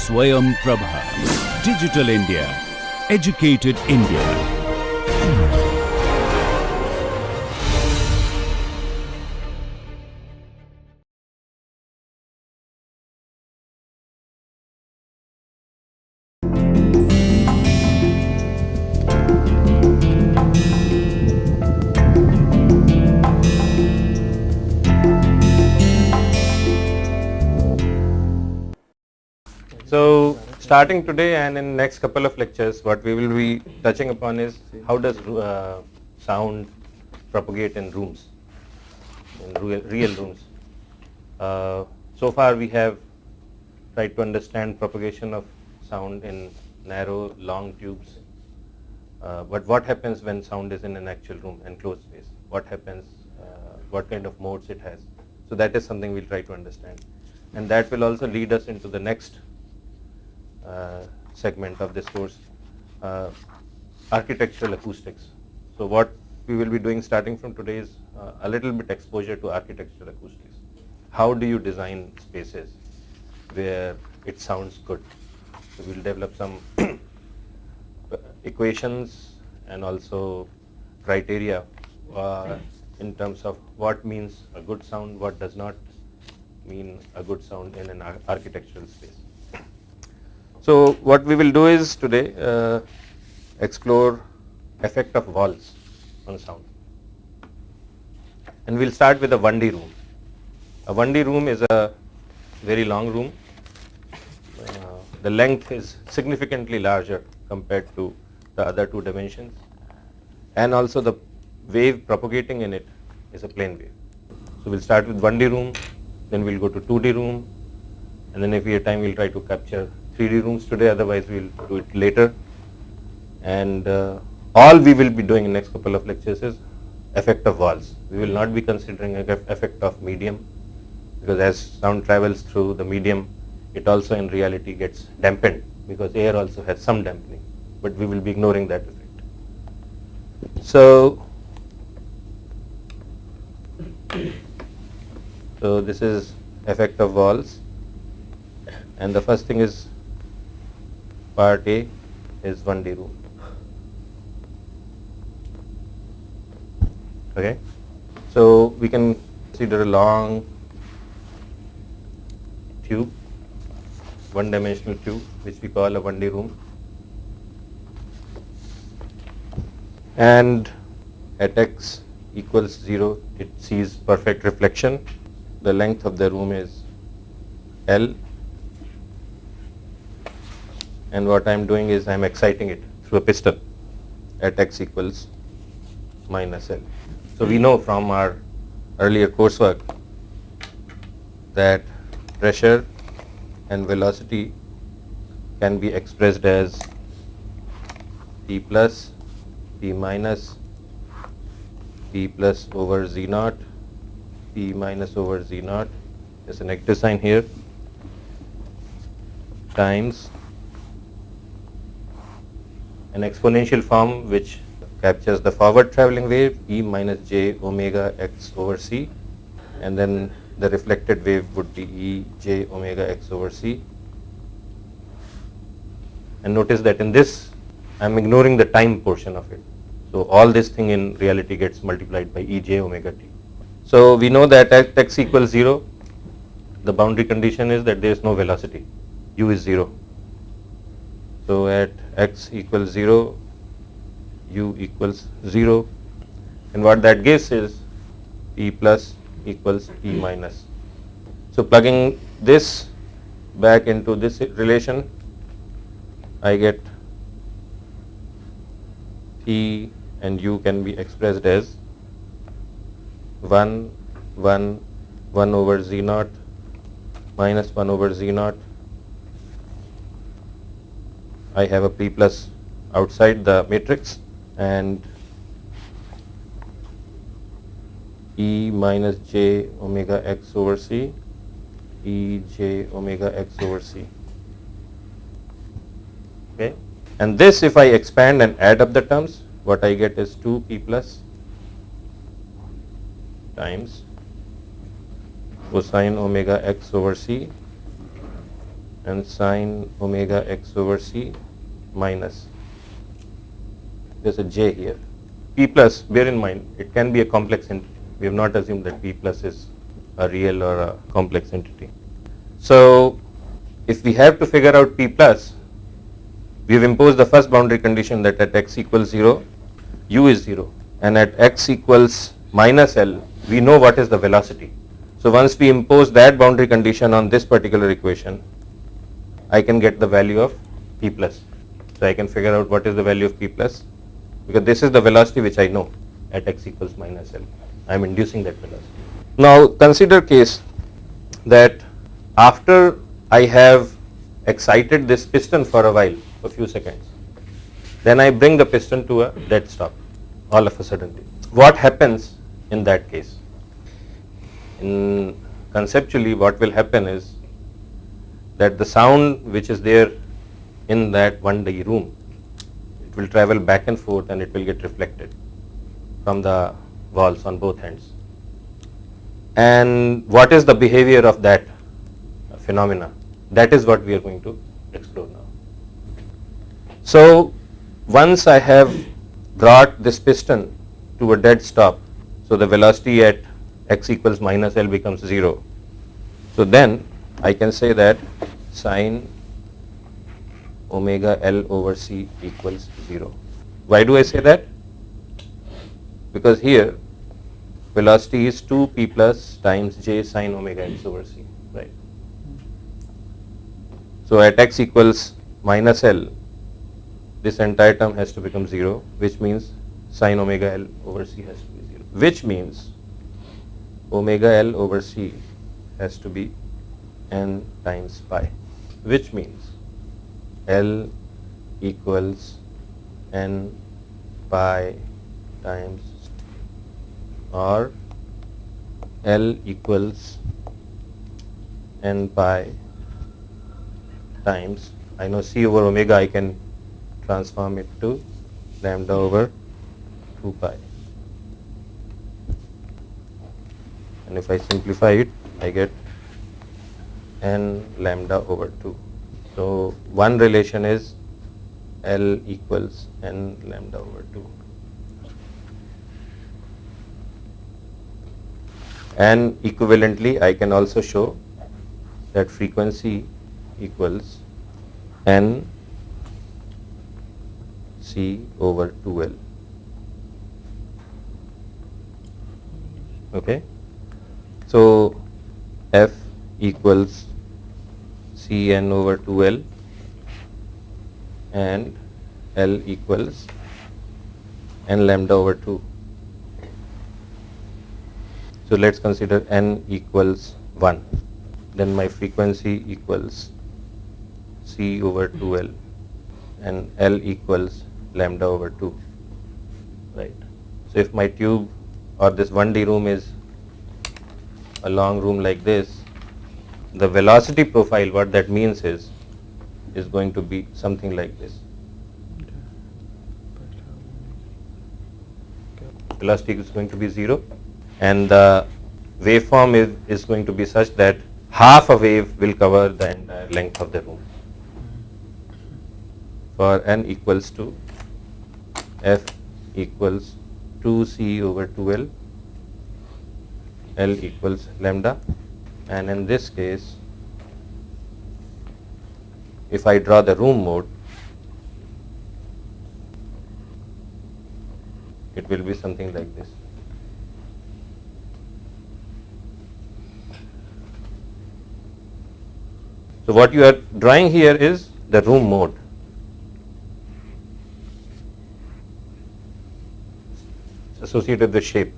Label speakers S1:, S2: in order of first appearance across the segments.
S1: Swayam Prabha. Digital India. Educated India.
S2: So, starting today and in next couple of lectures, what we will be touching upon is how does sound propagate in rooms, in real rooms. So far we have tried to understand propagation of sound in narrow, long tubes. But what happens when sound is in an actual room, enclosed space? What happens, what kind of modes it has? So that is something we'll try to understand. And that will also lead us into the next segment of this course, architectural acoustics. So what we will be doing starting from today is a little bit exposure to architectural acoustics. How do you design spaces where it sounds good? So we'll develop some equations and also criteria in terms of what means a good sound, what does not mean a good sound in an architectural space. So what we will do is today explore effect of walls on sound. And we'll start with a 1D room. A 1D room is a very long room. The length is significantly larger compared to the other two dimensions. And also the wave propagating in it is a plane wave. So we'll start with 1D room, then we'll go to 2D room, and then if we have time we'll try to capture 3D rooms today, otherwise we'll do it later. And all we will be doing in next couple of lectures is effect of walls. We will not be considering effect of medium, because as sound travels through the medium, it also in reality gets dampened, because air also has some dampening, but we will be ignoring that effect. So this is effect of walls, and the first thing is part A is 1D room. Okay, so we can consider a long tube, one-dimensional tube, which we call a 1D room, and at x equals 0 it sees perfect reflection. The length of the room is L, and what I am doing is I am exciting it through a piston at x equals minus L. So we know from our earlier coursework that pressure and velocity can be expressed as P plus, P minus, P plus over Z naught, P minus over Z naught, there's a negative sign here, times an exponential form which captures the forward traveling wave, E minus j omega x over c, and then the reflected wave would be E j omega x over c. And notice that in this I am ignoring the time portion of it. So all this thing in reality gets multiplied by E j omega t. So we know that at x equals 0, the boundary condition is that there is no velocity, u is 0. So at x equals 0, u equals 0, and what that gives is P plus equals P minus. So plugging this back into this relation, I get P and u can be expressed as 1 over Z naught minus 1 over Z naught. I have a P plus outside the matrix, and E minus j omega x over c, E j omega x over c. Okay, and this if I expand and add up the terms, what I get is 2p plus times cosine omega x over c and sine omega x over c minus, there's a j here. P plus, bear in mind, it can be a complex entity. We have not assumed that P plus is a real or a complex entity. So if we have to figure out P plus, we have imposed the first boundary condition that at x equals 0, u is 0, and at x equals minus L, we know what is the velocity. So once we impose that boundary condition on this particular equation, I can get the value of P plus. So I can figure out what is the value of P plus, because this is the velocity which I know at x equals minus L. I am inducing that velocity. Now consider case that after I have excited this piston for a while, a few seconds, then I bring the piston to a dead stop all of a sudden. What happens in that case? Conceptually, what will happen is that the sound which is there in that 1D room, it will travel back and forth and it will get reflected from the walls on both ends. And what is the behavior of that phenomena? That is what we are going to explore now. So once I have brought this piston to a dead stop, so the velocity at x equals minus L becomes 0. So then I can say that sine omega L over c equals 0. Why do I say that? Because here velocity is 2p plus times j sine omega x over c, right? So at x equals minus L, this entire term has to become 0, which means sine omega L over c has to be 0, which means omega L over c has to be n times pi, which means L equals n pi times, or L equals n pi times, I know c over omega, I can transform it to lambda over 2 pi. And if I simplify it, I get n lambda over 2. So one relation is L equals n lambda over 2. And equivalently, I can also show that frequency equals n c over 2L. Okay. So f equals Cn over 2L and L equals n lambda over 2. So let's consider n equals 1. Then my frequency equals C over 2L and L equals lambda over 2. Right. So if my tube or this 1D room is a long room like this, the velocity profile, what that means is going to be something like this. Velocity is going to be 0, and the waveform is going to be such that half a wave will cover the entire length of the room. For n equals to f equals 2c over 2L, L equals lambda, and in this case, if I draw the room mode, it will be something like this. So what you are drawing here is the room mode. Associated with the shape,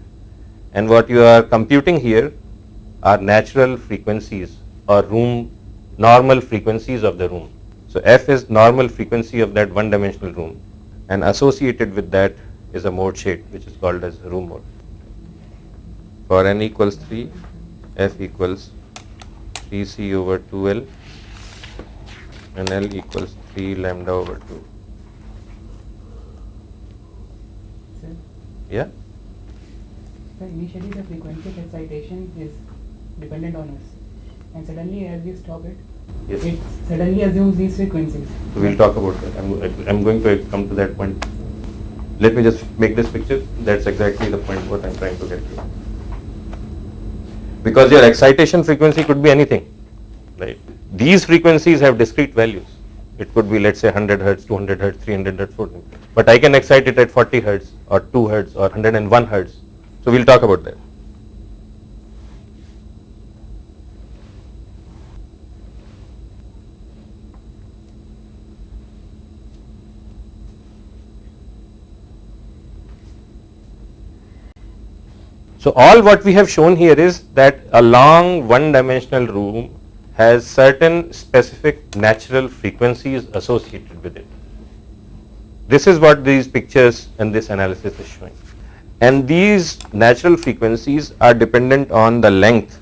S2: and what you are computing here are natural frequencies or normal frequencies of the room. So f is normal frequency of that one-dimensional room, and associated with that is a mode shade which is called as room mode. For n equals 3, f equals 3c over 2L and L equals 3 lambda over 2. Yeah?
S3: So initially the frequency of excitation is dependent on us, and suddenly as we stop it,
S2: Yes.
S3: It suddenly assumes these frequencies.
S2: So we'll talk about that. I'm going to come to that point. Let me just make this picture. That's exactly the point what I'm trying to get to. Because your excitation frequency could be anything, right? These frequencies have discrete values. It could be, let's say, 100 hertz, 200 hertz, 300 hertz, 400. But I can excite it at 40 hertz or 2 hertz or 101 hertz. So we'll talk about that. So all what we have shown here is that a long one-dimensional room has certain specific natural frequencies associated with it. This is what these pictures and this analysis is showing. And these natural frequencies are dependent on the length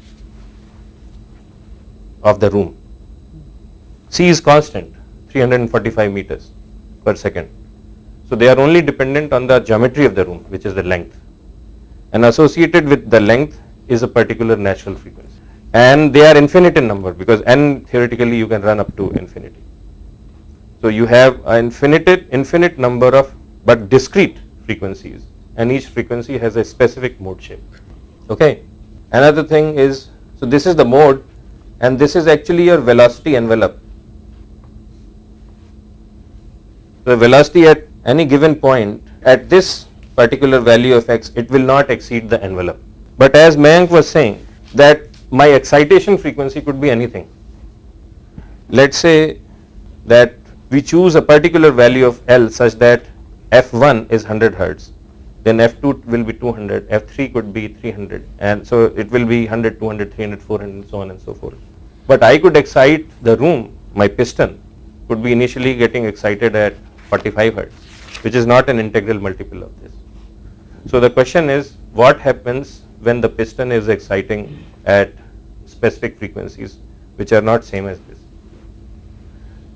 S2: of the room. C is constant, 345 meters per second. So they are only dependent on the geometry of the room, which is the length. And associated with the length is a particular natural frequency. And they are infinite in number, because n theoretically you can run up to infinity. So you have an infinite number of but discrete frequencies, and each frequency has a specific mode shape. Okay. Another thing is, so this is the mode, and this is actually your velocity envelope. The velocity at any given point at this particular value of x, it will not exceed the envelope. But as Mayank was saying, that my excitation frequency could be anything. Let's say that we choose a particular value of L such that F1 is 100 hertz, then F2 will be 200, F3 could be 300, and so it will be 100, 200, 300, 400, and so on and so forth. But I could excite the room, my piston could be initially getting excited at 45 hertz, which is not an integral multiple of this. So the question is, what happens when the piston is exciting at specific frequencies which are not same as this?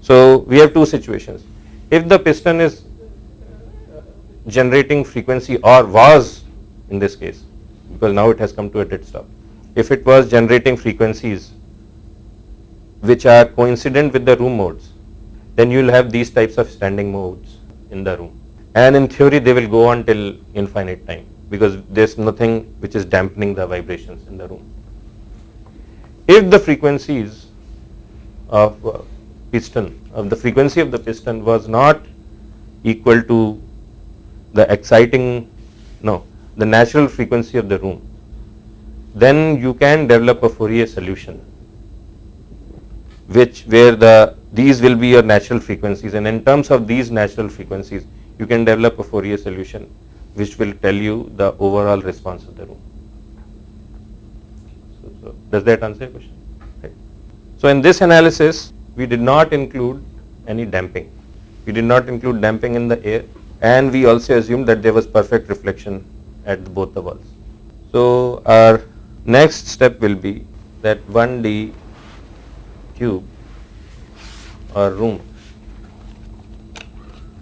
S2: So we have two situations. If the piston is generating frequency, or was in this case, because now it has come to a dead stop, if it was generating frequencies which are coincident with the room modes, then you will have these types of standing modes in the room. And in theory they will go on till infinite time, because there is nothing which is dampening the vibrations in the room. If the frequencies of the frequency of the piston was not equal to the the natural frequency of the room, then you can develop a Fourier solution where these will be your natural frequencies, and in terms of these natural frequencies you can develop a Fourier solution which will tell you the overall response of the room. So does that answer your question? Right. So in this analysis we did not include any damping. We did not include damping in the air, and we also assumed that there was perfect reflection at both the walls. So our next step will be that 1D cube or room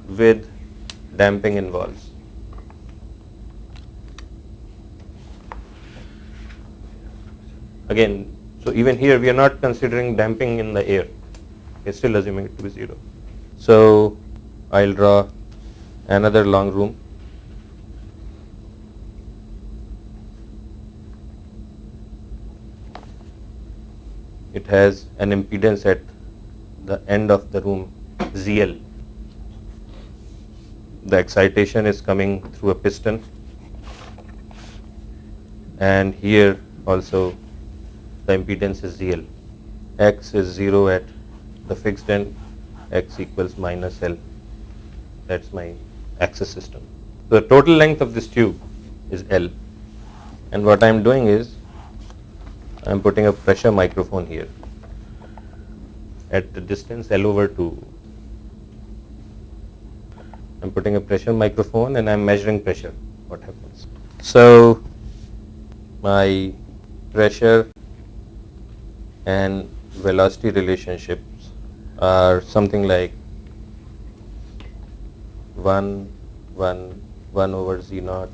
S2: with damping in walls. Again, so even here we are not considering damping in the air. We are still assuming it to be 0. So I'll draw another long room. It has an impedance at the end of the room, ZL. The excitation is coming through a piston, and here also the impedance is ZL. X is 0 at the fixed end, X equals minus L. That's my axis system. So the total length of this tube is L, and what I am doing is I am putting a pressure microphone here at the distance L over 2. I am putting a pressure microphone and I am measuring pressure. What happens? So my pressure and velocity relationships are something like 1 over Z naught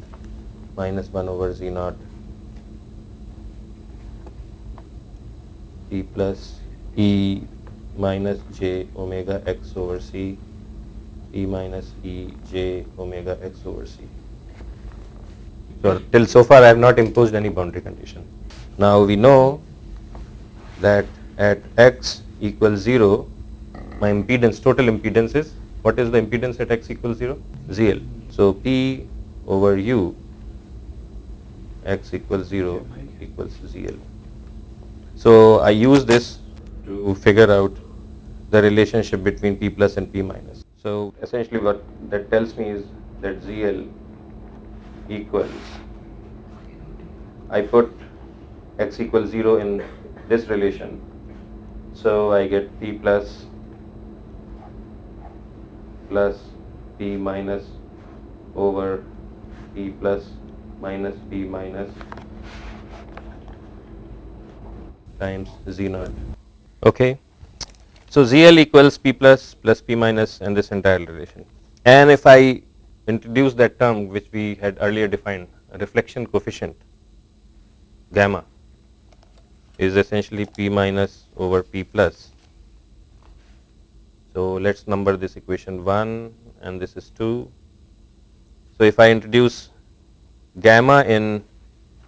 S2: minus 1 over Z naught T plus E minus j omega x over c, p minus e j omega x over c. So till so far I have not imposed any boundary condition. Now we know that at x equals 0, my impedance, total impedance is, what is the impedance at x equals 0? ZL. So P over U x equals 0 equals ZL. So I use this to figure out the relationship between P plus and P minus. So essentially what that tells me is that ZL equals, I put x equals 0 in this relation, so I get P plus P minus over P plus minus P minus times Z naught. Okay. So ZL equals P plus P minus and this entire relation. And if I introduce that term which we had earlier defined, a reflection coefficient, gamma, is essentially P minus over P plus. So let's number this equation 1 and this is 2. So if I introduce gamma in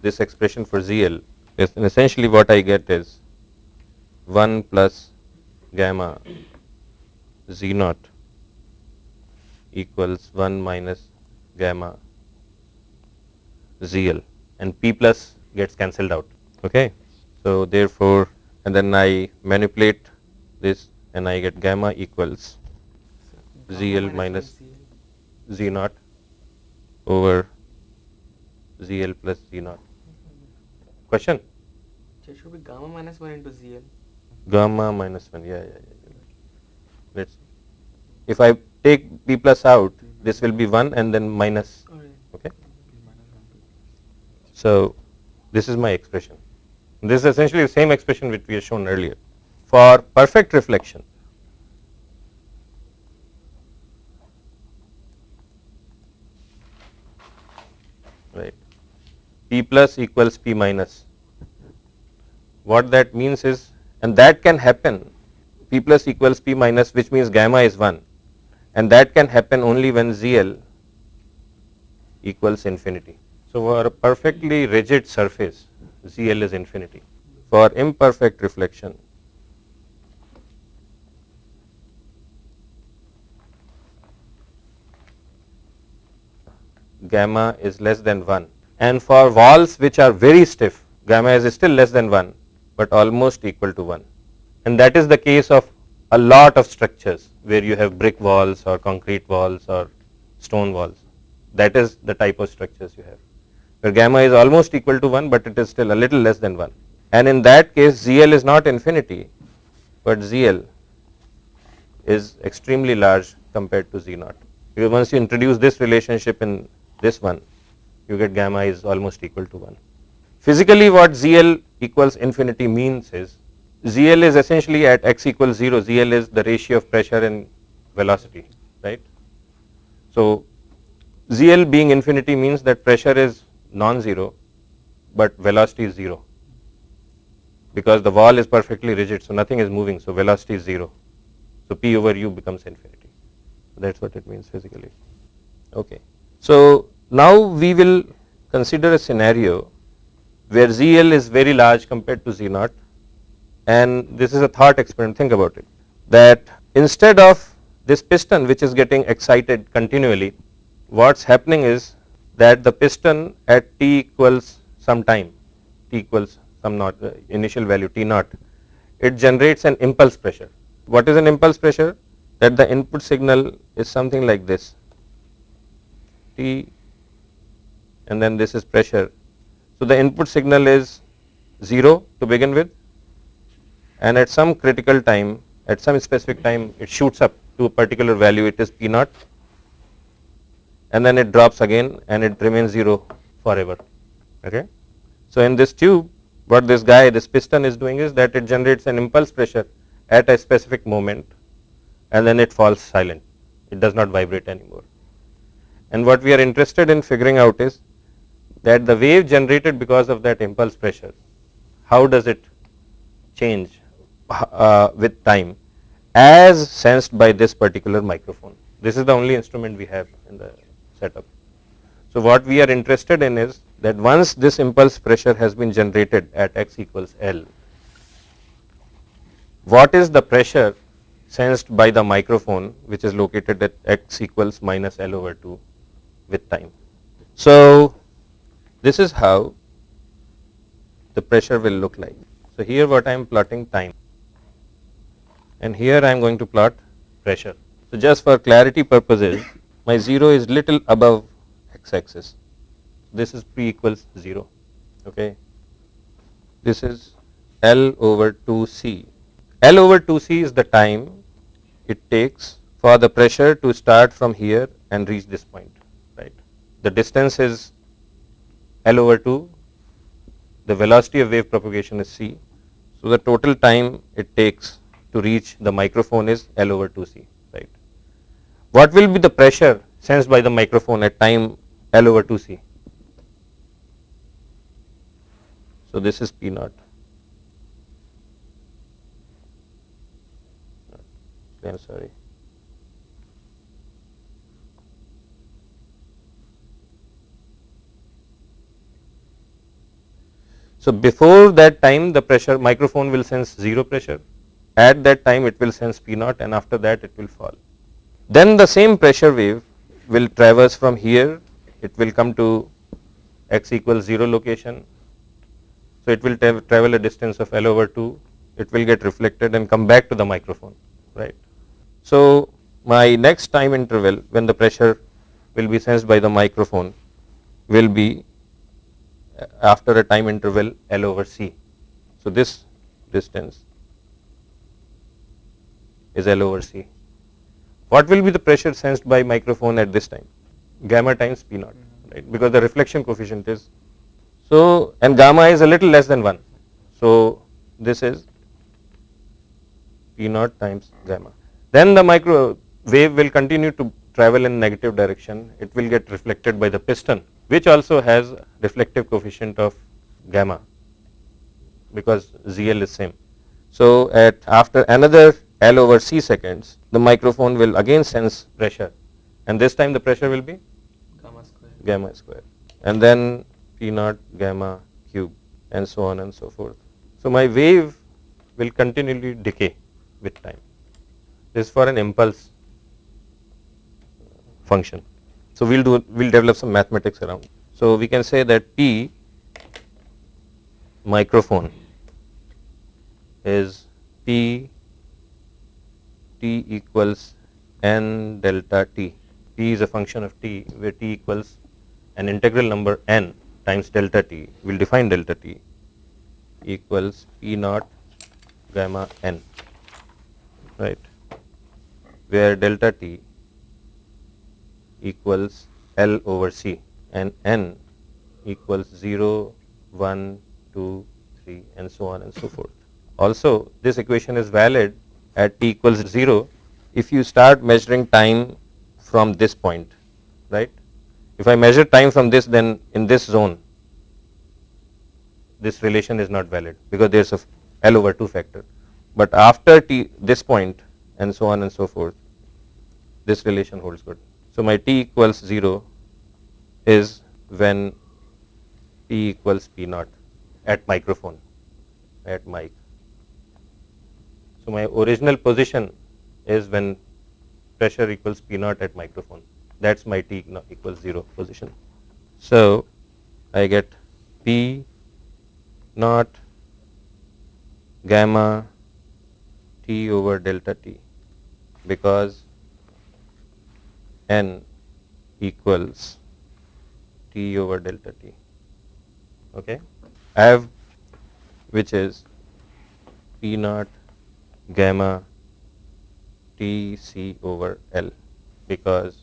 S2: this expression for ZL, essentially what I get is 1 plus gamma Z naught equals 1 minus gamma ZL, and P plus gets cancelled out. Okay. So therefore, and then I manipulate this and I get gamma equals ZL minus Z naught over ZL plus Z naught. Question?
S4: It should be gamma minus 1 into ZL.
S2: Gamma minus 1, yeah. Let's see. If I take P plus out, this will be 1 and then minus. Okay. So this is my expression. This is essentially the same expression which we have shown earlier. For perfect reflection, right, P plus equals P minus. What that means is, and that can happen, P plus equals P minus, which means gamma is 1, and that can happen only when ZL equals infinity. So for a perfectly rigid surface, ZL is infinity. For imperfect reflection, gamma is less than 1, and for walls which are very stiff, gamma is still less than 1 but almost equal to 1, and that is the case of a lot of structures where you have brick walls or concrete walls or stone walls. That is the type of structures you have, where gamma is almost equal to 1 but it is still a little less than 1, and in that case ZL is not infinity but ZL is extremely large compared to Z naught, because once you introduce this relationship in this one, you get gamma is almost equal to 1. Physically what ZL equals infinity means is, ZL is essentially at x equals 0, ZL is the ratio of pressure and velocity, right. So ZL being infinity means that pressure is non-zero but velocity is 0, because the wall is perfectly rigid, so nothing is moving, so velocity is 0. So P over U becomes infinity. That's what it means physically. Okay. So now we will consider a scenario where ZL is very large compared to Z naught, and this is a thought experiment. Think about it, that instead of this piston which is getting excited continually, what's happening is that the piston at t equals some time, t equals some naught, initial value t naught, it generates an impulse pressure. What is an impulse pressure? That the input signal is something like this, T, and then this is pressure. So the input signal is 0 to begin with, and at some critical time, at some specific time, it shoots up to a particular value, it is P naught, and then it drops again and it remains 0 forever. Okay. So in this tube, what this guy, this piston is doing is that it generates an impulse pressure at a specific moment, and then it falls silent. It does not vibrate anymore. And what we are interested in figuring out is that the wave generated because of that impulse pressure, how does it change with time? as sensed by this particular microphone. This is the only instrument we have in the setup. So what we are interested in is that once this impulse pressure has been generated at x equals L, what is the pressure sensed by the microphone which is located at x equals minus L over 2 with time. So this is how the pressure will look like. So here what I am plotting time, and here I am going to plot pressure. So just for clarity purposes, my 0 is little above x-axis. This is P equals 0. Okay. This is L over 2C. L over 2C is the time it takes for the pressure to start from here and reach this point, right? The distance is L over 2. The velocity of wave propagation is c. So the total time it takes to reach the microphone is L over 2c, right? What will be the pressure sensed by the microphone at time L over 2c? So this is P naught. I am sorry. So before that time the pressure microphone will sense 0 pressure, at that time it will sense P naught, and after that it will fall. Then the same pressure wave will traverse from here, it will come to x equals 0 location. So it will travel a distance of L over 2, it will get reflected and come back to the microphone, right. So my next time interval when the pressure will be sensed by the microphone will be after a time interval L over c. So this distance is L over c. What will be the pressure sensed by microphone at this time? Gamma times P naught, right? Because the reflection coefficient is so, and gamma is a little less than 1. So this is P naught times gamma. Then the micro wave will continue to travel in negative direction. It will get reflected by the piston, which also has reflective coefficient of gamma because ZL is same. So at after another L over c seconds, the microphone will again sense pressure, and this time the pressure will be gamma square, and then P naught gamma cube, and so on and so forth. So my wave will continually decay with time. This is for an impulse function. So we'll develop some mathematics around. So we can say that P microphone is P t equals n delta t. P is a function of t, where t equals an integral number n times delta t. We'll define delta t equals P naught gamma n, right, where delta t equals L over c and n equals 0, 1, 2, 3 and so on and so forth. Also this equation is valid at t equals 0 if you start measuring time from this point, right. If I measure time from this, then in this zone this relation is not valid because there is a L over 2 factor, but after t this point and so on and so forth, this relation holds good. So my t equals 0 is when t equals P naught at microphone, at mic. So my original position is when pressure equals P naught at microphone. That's my t equals 0 position. So I get P naught gamma t over delta t because n equals t over delta t. Okay, I have which is P naught gamma t c over L because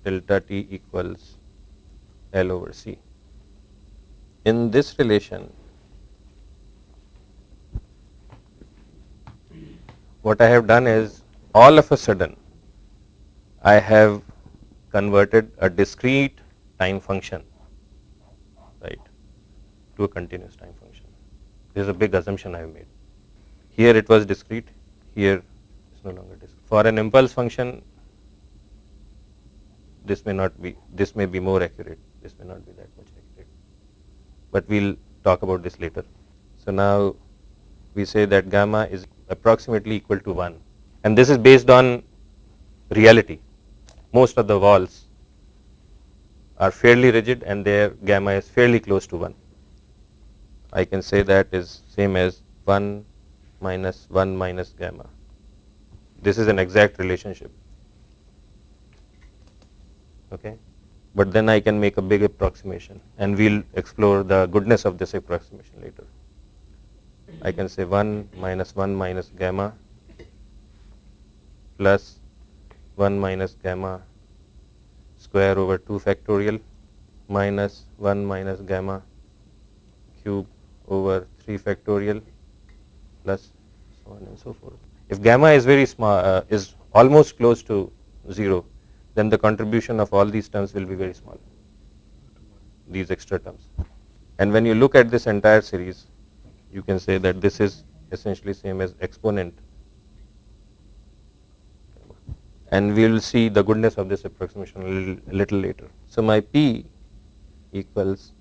S2: delta t equals L over c. In this relation, what I have done is all of a sudden I have converted a discrete time function, right, to a continuous time function. This is a big assumption I have made. Here it was discrete, here is no longer discrete. For an impulse function, this may be more accurate, this may not be that much accurate, but we'll talk about this later. So now we say that gamma is approximately equal to 1, and this is based on reality. Most of the walls are fairly rigid and their gamma is fairly close to 1. I can say that is same as 1 minus 1 minus gamma. This is an exact relationship. Okay, but then I can make a big approximation, and we'll explore the goodness of this approximation later. I can say 1 minus 1 minus gamma plus 1 minus gamma square over 2 factorial minus 1 minus gamma cube over 3 factorial plus so on and so forth. If gamma is very small, is almost close to 0, then the contribution of all these terms will be very small, these extra terms. And when you look at this entire series, you can say that this is essentially same as exponent, and we will see the goodness of this approximation a little later. So my P equals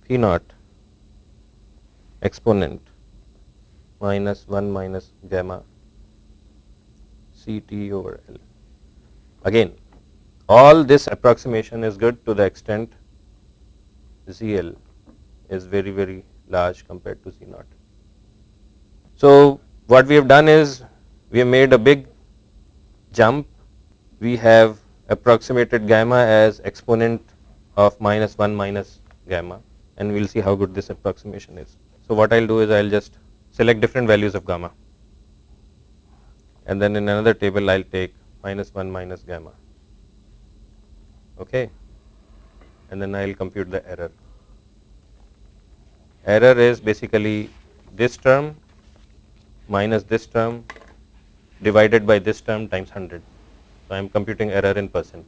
S2: P naught exponent minus 1 minus gamma Ct over L. Again, all this approximation is good to the extent ZL is very, very large compared to Z naught. So what we have done is we have made a big jump. We have approximated gamma as exponent of minus 1 minus gamma, and we will see how good this approximation is. So what I will do is I will just select different values of gamma, and then in another table I will take minus 1 minus gamma. Okay, and then I will compute the error. Error is basically this term minus this term divided by this term times 100. So I am computing error in percent.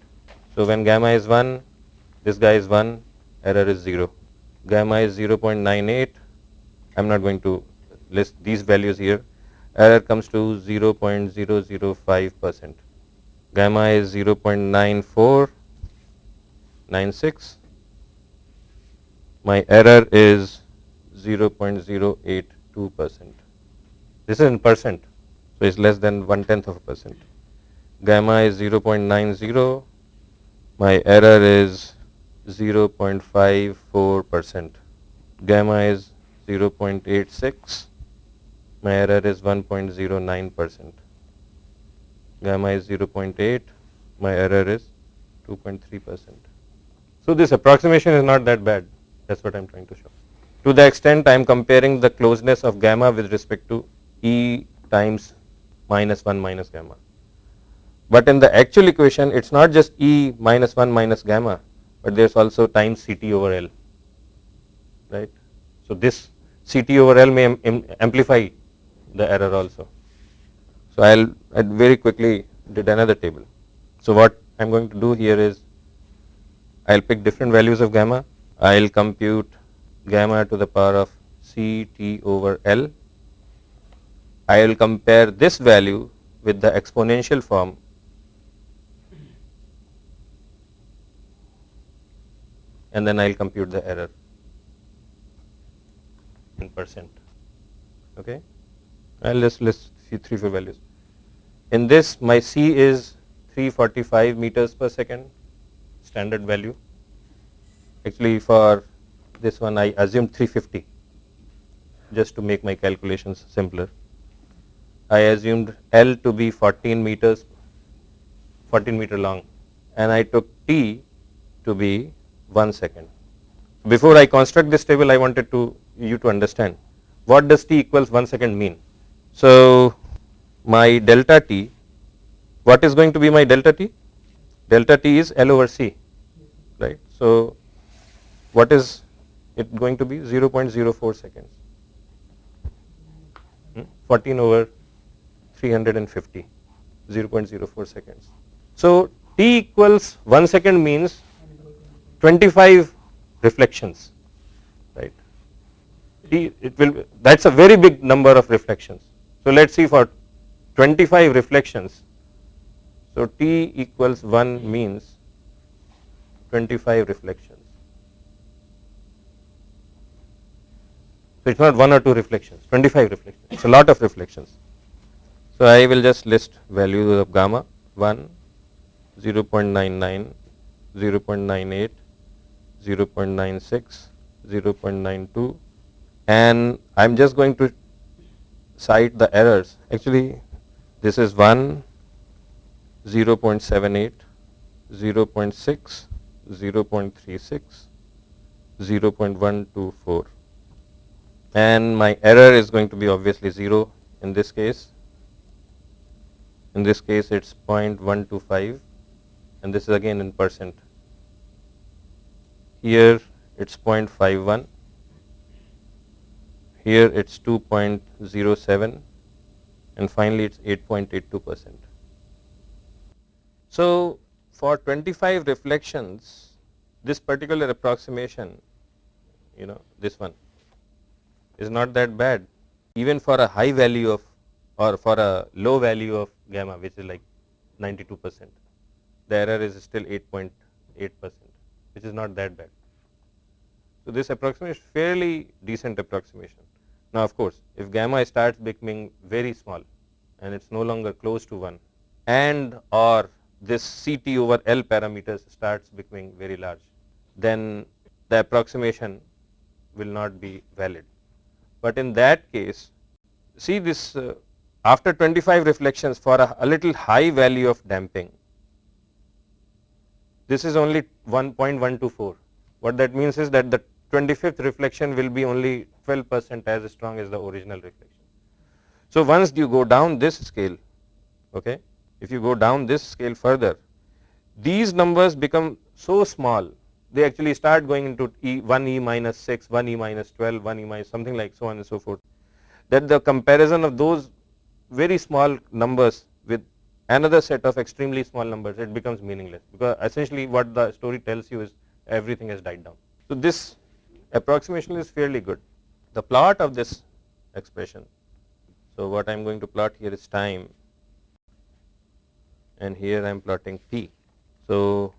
S2: So when gamma is 1, this guy is 1, error is 0. Gamma is 0.98. I am not going to list these values here. Error comes to 0.005%. Gamma is 0.9496. My error is 0.082%. This is in percent, so it's less than 1/10 of a percent. Gamma is 0.90. My error is 0.54%. Gamma is 0.86. My error is 1.09%. Gamma is 0.8. My error is 2.3%. So this approximation is not that bad. That's what I'm trying to show. To the extent I'm comparing the closeness of gamma with respect to E times minus 1 minus gamma. But in the actual equation, it's not just E minus 1 minus gamma, but there's also times Ct over L, right? So this Ct over L may amplify the error also. So I very quickly did another table. So what I'm going to do here is I'll pick different values of gamma. I'll compute gamma to the power of Ct over L. I will compare this value with the exponential form and then I will compute the error in percent. Okay, I will just list 3-4 values. In this, my C is 345 meters per second, standard value. Actually, for this one, I assumed 350 just to make my calculations simpler. I assumed L to be 14 meter long, and I took T to be 1 second. Before I construct this table, I wanted you to understand what does T equals 1 second mean. So my delta T, what is going to be my delta T? Delta T is L over C, right? So what is it going to be? 0.04 seconds. 14 over 350, 0.04 seconds. So T equals 1 second means 25 reflections, right? That's a very big number of reflections. So let's see for 25 reflections. So T equals 1 means 25 reflections. So it's not 1 or 2 reflections, 25 reflections. It's a lot of reflections. So I will just list values of gamma 1, 0.99, 0.98, 0.96, 0.92, and I'm just going to cite the errors. Actually, this is 1, 0.78, 0.6, 0.36, 0.124, and my error is going to be obviously 0 in this case. In this case it's 0.125, and this is again in percent. Here it's 0.51, here it's 2.07, and finally it's 8.82%. So for 25 reflections, this particular approximation, this one is not that bad. Even for a high value of, or for a low value of gamma, which is like 92%, the error is still 8.8%, which is not that bad. So this approximation is fairly decent approximation. Now of course, if gamma starts becoming very small and it's no longer close to 1, and or this CT over L parameters starts becoming very large, then the approximation will not be valid. But in that case, see this after 25 reflections for a little high value of damping, this is only 1.124. What that means is that the 25th reflection will be only 12% as strong as the original reflection. So once you go down this scale, okay, if you go down this scale further, these numbers become so small, they actually start going into 1e minus 6, 1e minus 12, 1e minus something like so on and so forth, that the comparison of those very small numbers with another set of extremely small numbers, it becomes meaningless, because essentially what the story tells you is everything has died down. So this approximation is fairly good. The plot of this expression, so what I am going to plot here is time, and here I am plotting p. So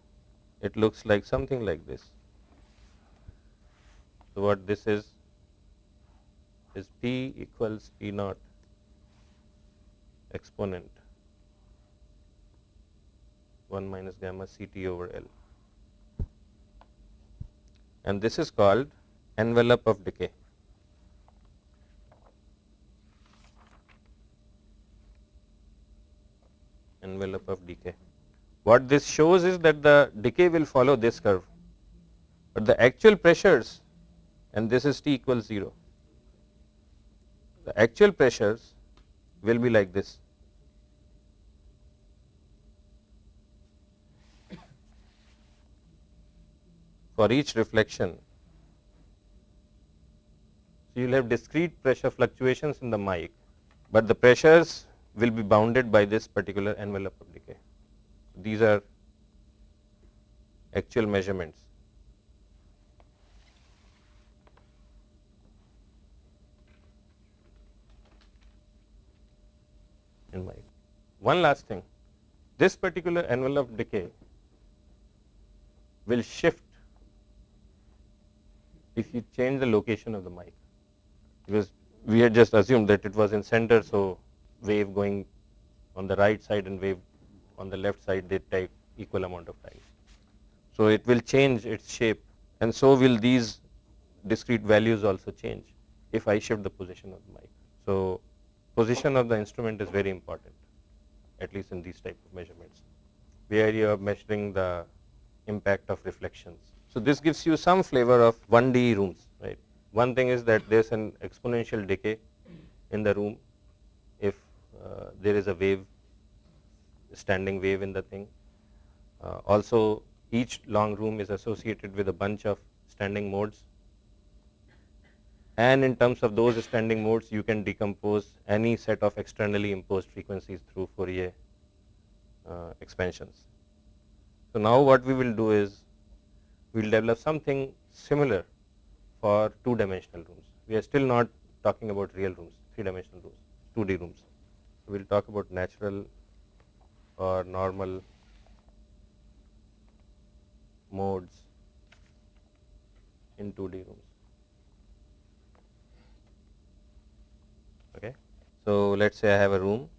S2: it looks like something like this. So what this is p equals p naught exponent 1 minus gamma CT over L, and this is called envelope of decay. Envelope of decay. What this shows is that the decay will follow this curve, but the actual pressures, and this is T equals 0, the actual pressures will be like this. For each reflection, so you will have discrete pressure fluctuations in the mic, but the pressures will be bounded by this particular envelope of decay. These are actual measurements. In mic. One last thing, this particular envelope decay will shift if you change the location of the mic, because we had just assumed that it was in center, so wave going on the right side and wave on the left side, they take equal amount of time. So it will change its shape, and so will these discrete values also change if I shift the position of the mic. So position of the instrument is very important, at least in these type of measurements, where you are measuring the impact of reflections. So this gives you some flavor of 1D rooms, right? One thing is that there's an exponential decay in the room if there is a wave, standing wave in the thing. Also, each long room is associated with a bunch of standing modes, and in terms of those standing modes, you can decompose any set of externally imposed frequencies through Fourier expansions. So now what we will do is we will develop something similar for two-dimensional rooms. We are still not talking about real rooms, three-dimensional rooms, 2D rooms. We will talk about natural or normal modes in 2D rooms. Okay. So, let us say I have a room.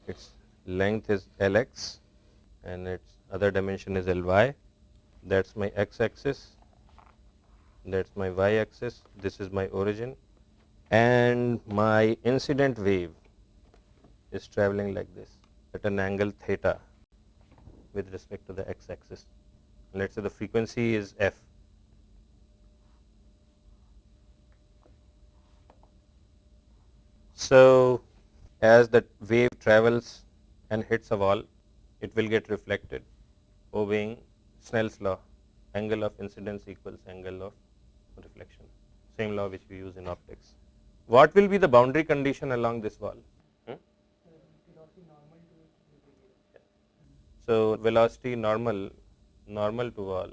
S2: Its length is Lx and its other dimension is Ly. That is my x axis, that is my y axis, this is my origin, and my incident wave is travelling like this at an angle theta with respect to the x axis. Let us say the frequency is f. So, as the wave travels and hits a wall, it will get reflected obeying Snell's law, angle of incidence equals angle of reflection, same law which we use in optics. What will be the boundary condition along this wall? So, velocity normal to wall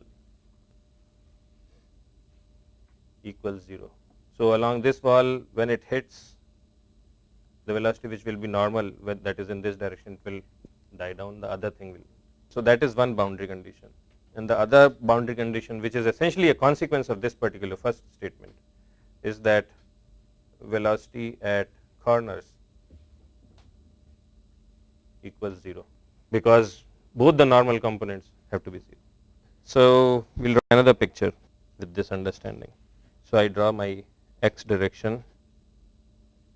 S2: equals 0. So, along this wall when it hits, the velocity which will be normal, that is in this direction, will die down, the other thing will. So, that is one boundary condition. And the other boundary condition, which is essentially a consequence of this particular first statement, is that velocity at corners equals 0, because both the normal components have to be 0. So, we will draw another picture with this understanding. So, I draw my x direction,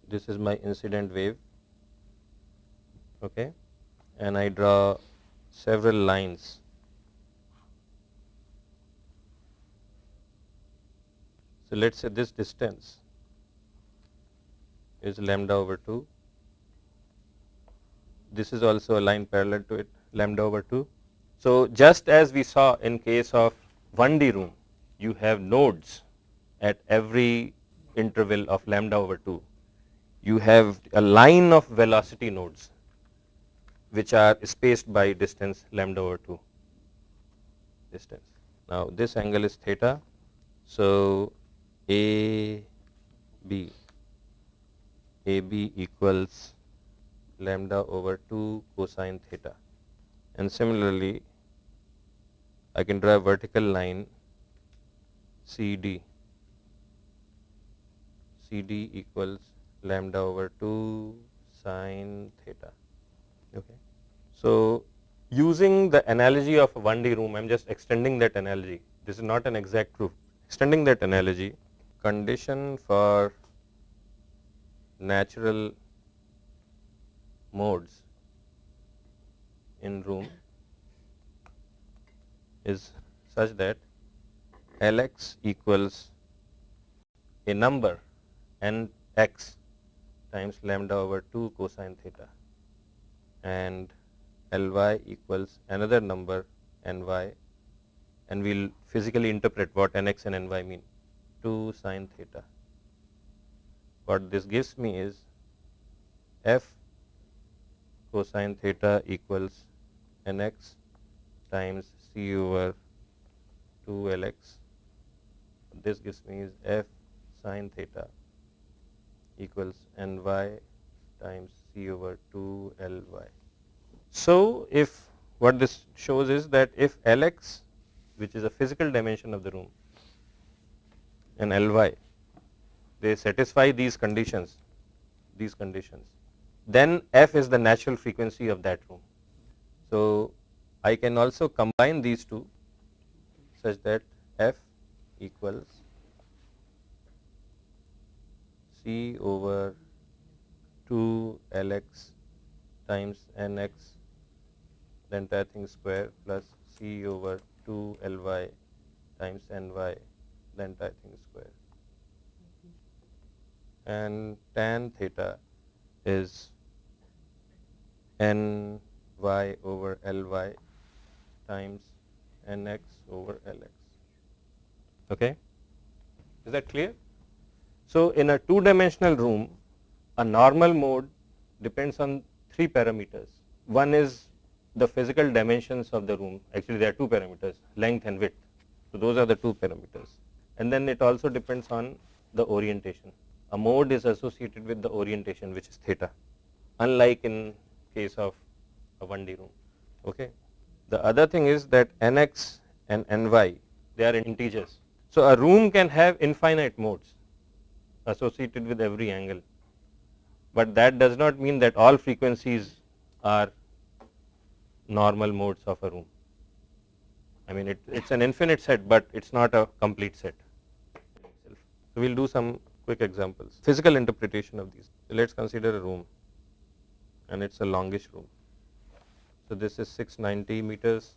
S2: this is my incident wave, okay, and I draw several lines. So, let us say this distance is lambda over 2. This is also a line parallel to it, lambda over 2. So, just as we saw in case of 1D room, you have nodes at every interval of lambda over 2. You have a line of velocity nodes which are spaced by distance lambda over 2 distance. Now, this angle is theta. So, AB equals lambda over 2 cosine theta, and similarly I can draw a vertical line CD equals lambda over 2 sine theta. Okay. So, using the analogy of a 1D room, I am just extending that analogy. This is not an exact proof. Extending that analogy, condition for natural modes in room is such that Lx equals a number n x times lambda over 2 cosine theta, and Ly equals another number ny, and we will physically interpret what nx and ny mean, 2 sine theta. What this gives me is f cosine theta equals nx times c over 2 Lx. This gives me is f sine theta equals ny times c over 2 Ly. So, if what this shows is that if Lx, which is a physical dimension of the room, and Ly, they satisfy these conditions, then f is the natural frequency of that room. So, I can also combine these two such that f equals c over 2 Lx times nx, the entire thing square, plus c over 2 Ly times ny, the entire thing square, and tan theta is ny over Ly times nx over Lx. Okay? Is that clear? So, in a two-dimensional room, a normal mode depends on 3 parameters. One is the physical dimensions of the room. Actually, there are 2 parameters, length and width. So, those are the 2 parameters. And then it also depends on the orientation. A mode is associated with the orientation, which is theta, unlike in case of a 1D room. Okay. The other thing is that nx and ny, they are integers. So a room can have infinite modes associated with every angle, but that does not mean that all frequencies are normal modes of a room. I mean, it's an infinite set, but it's not a complete set. So we'll do some quick examples. Physical interpretation of these. So let's consider a room, and it's a longish room. So this is 690 meters,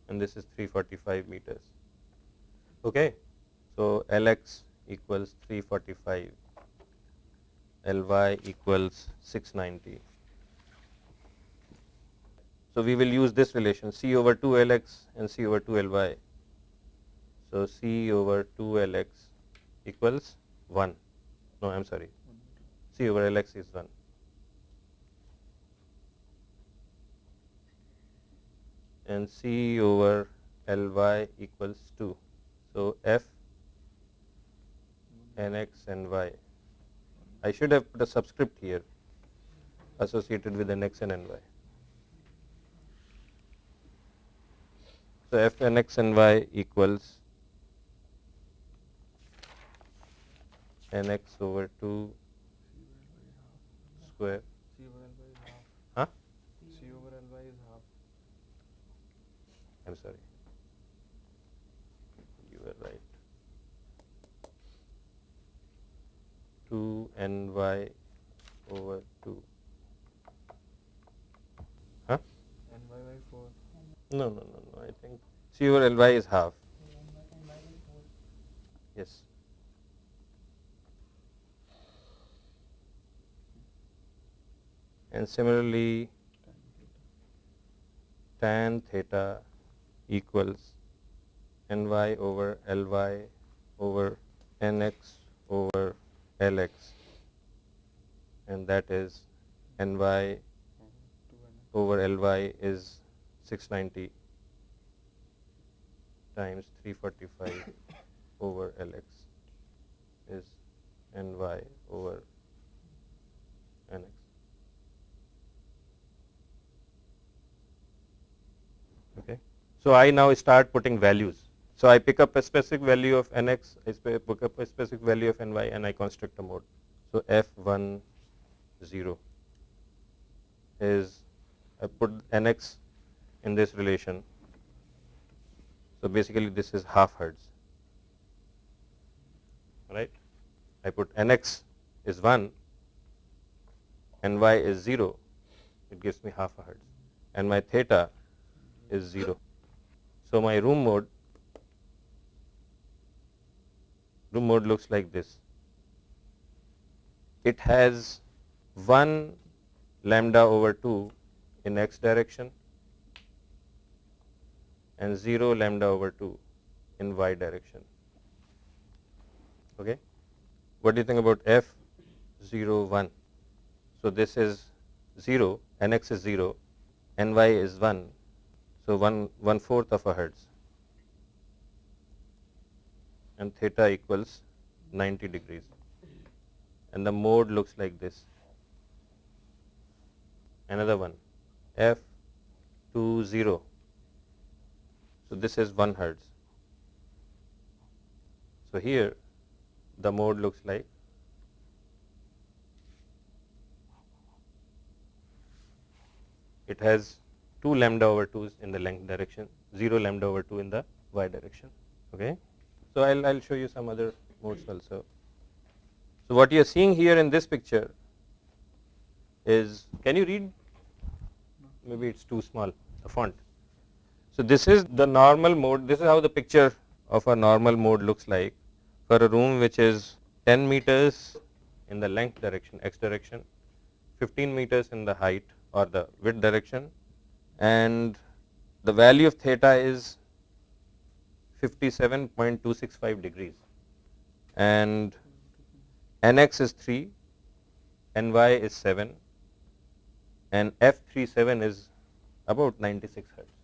S2: and this is 345 meters. Okay. So Lx equals 345, Ly equals 690. So we will use this relation, C over 2 Lx and C over 2 Ly. So C over 2 Lx equals 1. No, I am sorry. C over Lx is 1. And C over Ly equals 2. So F nx and y. I should have put a subscript here associated with nx and ny. So f nx and y equals nx over 2 square.
S4: C over Ly is half.
S2: Huh?
S4: C over Ly is half.
S2: I'm sorry. You were right. 2 ny over 2. Huh?
S4: Ny by 4.
S2: No. I think C over Ly is half. Yes. And similarly, tan theta equals ny over Ly over nx over Lx, and that is ny over Ly is 690 times 345 over Lx is ny over nx. Okay. So I now start putting values. So I pick up a specific value of nx, I pick up a specific value of ny, and I construct a mode. So f10 is, I put nx in this relation. So basically this is half hertz, right? I put nx is 1, ny is 0, it gives me half a hertz, and my theta is 0. So my room mode looks like this. It has 1 lambda over 2 in x direction and 0 lambda over 2 in y direction. Okay. What do you think about f01? So this is 0, nx is 0, ny is 1, so 1/4 of a hertz, and theta equals 90 degrees, and the mode looks like this. Another one, f20, so this is 1 hertz. So here the mode looks like it has 2 lambda over 2s in the length direction, 0 lambda over 2 in the y direction. Okay. So I'll show you some other modes also. So what you are seeing here in this picture is, can you read? Maybe it's too small, the font. So this is the normal mode. This is how the picture of a normal mode looks like for a room which is 10 meters in the length direction, x direction, 15 meters in the height or the width direction, and the value of theta is 57.265 degrees, and nx is 3, ny is 7, and f37 is about 96 hertz.